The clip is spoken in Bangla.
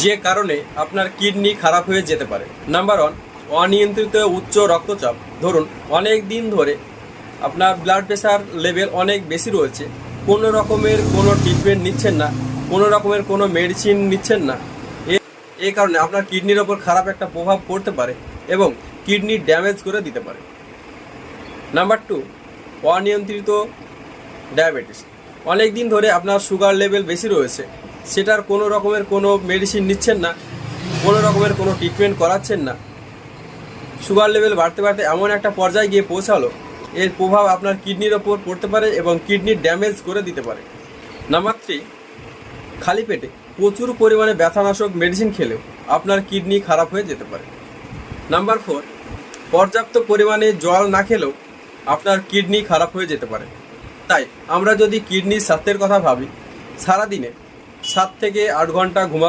যে কারণে আপনার কিডনি খারাপ হয়ে যেতে পারে। নাম্বার 1, অনিয়ন্ত্রিত উচ্চ রক্তচাপ। ধরুন অনেক দিন ধরে আপনার ব্লাড প্রেশার লেভেল অনেক বেশি রয়েছে, কোনো রকমের কোনো ট্রিটমেন্ট নিচ্ছেন না, কোনো রকমের কোনো মেডিসিন নিচ্ছেন না, এই কারণে আপনার কিডনির ওপর খারাপ একটা প্রভাব পড়তে পারে এবং কিডনি ড্যামেজ করে দিতে পারে। নাম্বার 2, অনিয়ন্ত্রিত ডায়াবেটিস। অনেক দিন ধরে আপনার সুগার লেভেল বেশি রয়েছে, সেটার কোনো রকমের কোনো মেডিসিন নিচ্ছেন না, কোনো রকমের কোনো ট্রিটমেন্ট করাচ্ছেন না, সুগার লেভেল বাড়তে বাড়তে এমন একটা পর্যায়ে গিয়ে পৌঁছালো, এর প্রভাব আপনার কিডনির ওপর পড়তে পারে এবং কিডনি ড্যামেজ করে দিতে পারে। নাম্বার 3, খালি পেটে প্রচুর পরিমাণে ব্যথানাশক মেডিসিন খেলেও আপনার কিডনি খারাপ হয়ে যেতে পারে। নাম্বার 4, পর্যাপ্ত পরিমাণে জল না খেলেও আপনার কিডনি খারাপ হয়ে যেতে পারে। তাই আমরা যদি কিডনির স্বাস্থ্যের কথা ভাবি, সারাদিনে 7 থেকে 8 ঘন্টা ঘুমাতে